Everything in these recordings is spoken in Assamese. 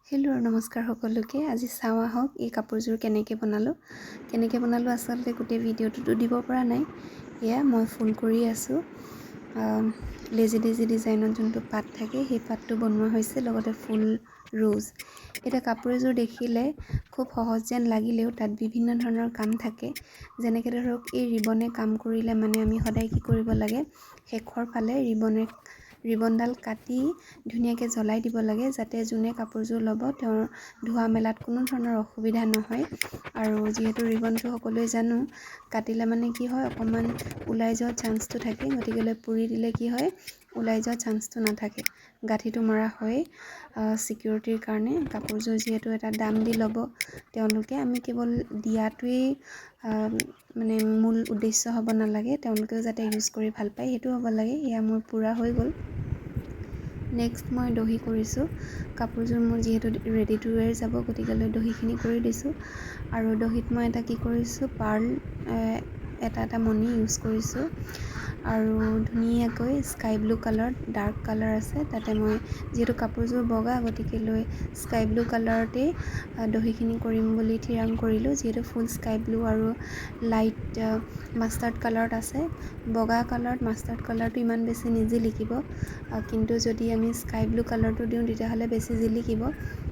হেল্ল' নমস্কাৰ সকলোকে। আজি চাওঁ আহক এই কাপোৰযোৰ কেনেকৈ বনালোঁ আচলতে গোটেই ভিডিঅ'টোতো দিব পৰা নাই। এয়া মই ফুল কৰি আছোঁ। লেজি ডিজাইনত যোনটো পাত থাকে সেই পাতটো বনোৱা হৈছে, লগতে ফুল ৰ'জ। এতিয়া কাপোৰ এযোৰ দেখিলে খুব সহজ যেন লাগিলেও তাত বিভিন্ন ধৰণৰ কাম থাকে। যেনেকৈ ধৰক এই ৰিবনে কাম কৰিলে মানে আমি সদায় কি কৰিব লাগে, শেষৰ ফালে ৰিবনডাল কাটি ধুনীয়াকৈ জ্বলাই দিব লাগে, যাতে যোনে কাপোৰযোৰ ল'ব তেওঁৰ ধোৱা মেলাত কোনো ধৰণৰ অসুবিধা নহয়। আৰু যিহেতু ৰিবনটো সকলোৱে জানো কাটিলে মানে কি হয়, অকণমান ওলাই যোৱা চান্সটো থাকে, গতিকে পুৰি দিলে কি হয়, ওলাই যোৱা চান্সটো নাথাকে। গাঁঠিটো মৰা হয় ছিকিউৰিটিৰ কাৰণে। কাপোৰযোৰ যিহেতু এটা দাম দি ল'ব তেওঁলোকে, আমি কেৱল দিয়াটোৱেই মানে মূল উদ্দেশ্য হ'ব নালাগে, তেওঁলোকেও যাতে ইউজ কৰি ভাল পায় সেইটো হ'ব লাগে। এয়া মোৰ পূৰা হৈ গ'ল। নেক্সট মই দহি কৰিছোঁ। কাপোৰযোৰ মোৰ যিহেতু ৰেডি টু ৱেৰ যাব, গতিকে দহিখিনি কৰি দিছোঁ। আৰু দহিত মই এটা কি কৰিছোঁ, পাৰ্ল এটা মণি ইউজ কৰিছোঁ। আৰু ধুনীয়াকৈ sky blue colour, dark colour আছে, তাতে মই যিহেতু কাপোৰযোৰ বগা গতিকে স্কাই ব্লু কালাৰতেই দহিখিনি কৰিম বুলি থিৰাং কৰিলোঁ। যিহেতু ফুল স্কাই ব্লু আৰু লাইট মাষ্টাৰ্ড কালাৰত আছে। বগা কালাৰত মাষ্টাৰ্ড কালাৰটো ইমান বেছি নিজিলিকিব, কিন্তু যদি আমি স্কাই ব্লু কালাৰটো দিওঁ তেতিয়াহ'লে বেছি জিলিকিব।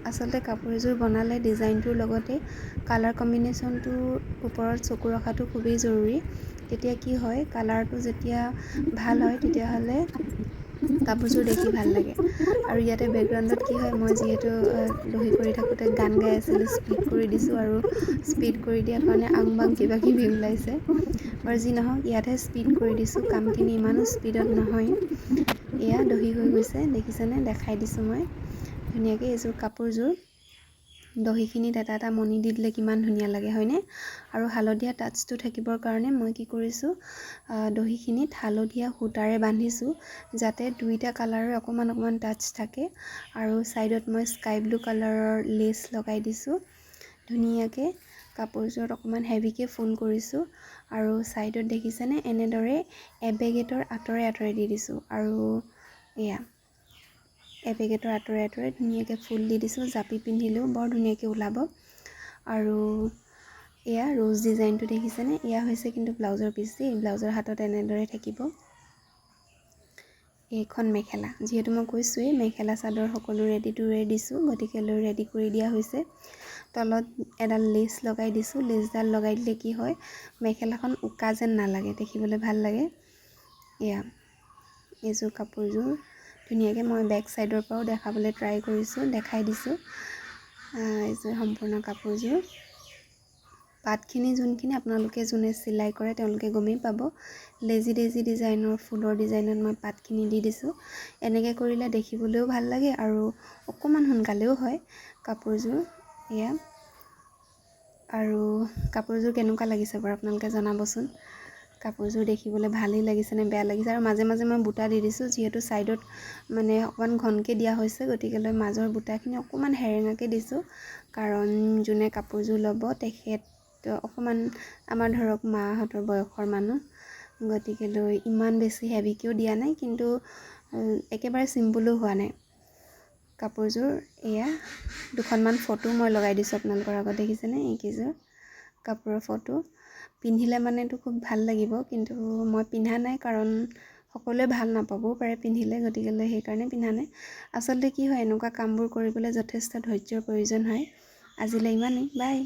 আচলতে কাপোৰ এযোৰ বনালে ডিজাইনটোৰ লগতে কালাৰ কম্বিনেশ্যনটোৰ ওপৰত চকু ৰখাটো খুবেই জৰুৰী। তেতিয়া কি হয়, কালাৰটো যেতিয়া ভাল হয় তেতিয়াহ'লে কাপোৰযোৰ দেখি ভাল লাগে। আৰু ইয়াতে বেকগ্ৰাউণ্ডত কি হয়, মই যিহেতু দহি কৰি থাকোঁতে গান গাই আছিলোঁ, স্পীড কৰি দিছোঁ। আৰু স্পীড কৰি দিয়াৰ কাৰণে আং বাং কিবা কিবি ওলাইছে। বাৰু যি নহওক, ইয়াতহে স্পীড কৰি দিছোঁ, কামখিনি ইমানো স্পীডত নহয়। এয়া দহি হৈ গৈছে, দেখিছেনে, দেখাই দিছোঁ মই ধুনীয়াকৈ। এইযোৰ কাপোৰযোৰ দহিখিনিত এটা এটা মণি দি দিলে কিমান ধুনীয়া লাগে হয়নে। আৰু হালধীয়া টাচটো থাকিবৰ কাৰণে মই কি কৰিছোঁ, দহিখিনিত হালধীয়া সূতাৰে বান্ধিছোঁ, যাতে দুইটা কালাৰৰ অকণমান টাচ থাকে। আৰু ছাইডত মই স্কাই ব্লু কালাৰৰ লেচ লগাই দিছোঁ ধুনীয়াকৈ। কাপোৰযোৰত অকণমান হেভিকৈ ফুল কৰিছোঁ। আৰু ছাইডত দেখিছেনে, এনেদৰে এবেগেটৰ আঁতৰে দি দিছোঁ। আৰু এয়া এবেগেটৰ আঁতৰে ধুনীয়াকৈ ফুল দি দিছোঁ। জাপি পিন্ধিলেও বৰ ধুনীয়াকৈ ওলাব। আৰু এয়া ৰ'জ ডিজাইনটো দেখিছেনে, এয়া হৈছে কিন্তু ব্লাউজৰ পিচ দেই। ব্লাউজৰ হাতত এনেদৰে থাকিব। এইখন মেখেলা, যিহেতু মই কৈছোঁৱেই মেখেলা চাদৰ সকলো ৰেডি টু ৱেৰ দিছোঁ, গতিকে ৰেডি কৰি দিয়া হৈছে। তলত এডাল লেচ লগাই দিছোঁ। লেচডাল লগাই দিলে কি হয়, মেখেলাখন উকা যেন নালাগে, দেখিবলৈ ভাল লাগে। এয়া এইযোৰ কাপোৰযোৰ ধুনীয়াকৈ মই বেক চাইডৰ পৰাও দেখাবলৈ ট্ৰাই কৰিছোঁ, দেখাই দিছোঁ। এইযোৰ সম্পূৰ্ণ কাপোৰযোৰ পাতখিনি যোনখিনি আপোনালোকে যোনে চিলাই কৰে তেওঁলোকে গমেই পাব। লেজি ডিজাইনৰ ফুলৰ ডিজাইনত মই পাতখিনি দি দিছোঁ। এনেকৈ কৰিলে দেখিবলৈও ভাল লাগে আৰু অকণমান সোনকালেও হয় কাপোৰযোৰ। এয়া আৰু কাপোৰযোৰ কেনেকুৱা লাগিছে বাৰু আপোনালোকে জনাবচোন। কাপোৰযোৰ দেখিবলৈ ভালেই লাগিছেনে বেয়া লাগিছে। আৰু মাজে মাজে মই বুটা দি দিছোঁ, যিহেতু ছাইডত মানে অকণমান ঘনকৈ দিয়া হৈছে, গতিকে মাজৰ বুটাখিনি অকণমান সেৰেঙাকৈ দিছোঁ। কাৰণ যোনে কাপোৰযোৰ ল'ব তেখেত অকণমান আমাৰ ধৰক মাহঁতৰ বয়সৰ মানুহ, গতিকে ইমান বেছি হেভিকৈও দিয়া নাই, কিন্তু একেবাৰে চিম্পুলো হোৱা নাই কাপোৰযোৰ। এয়া দুখনমান ফটো মই লগাই দিছোঁ আপোনালোকৰ আগত, দেখিছেনে এইকেইযোৰ কাপোৰৰ ফটো। পিন্ধিলে মানেতো খুব ভাল লাগিব, কিন্তু মই পিন্ধা নাই কাৰণ সকলোৱে ভাল নাপাবও পাৰে পিন্ধিলে, গতিকে সেইকাৰণে পিন্ধা নাই। আচলতে কি হয়, এনেকুৱা কামবোৰ কৰিবলৈ যথেষ্ট ধৈৰ্য্যৰ প্ৰয়োজন হয়। আজিলৈ ইমানেই, বাই।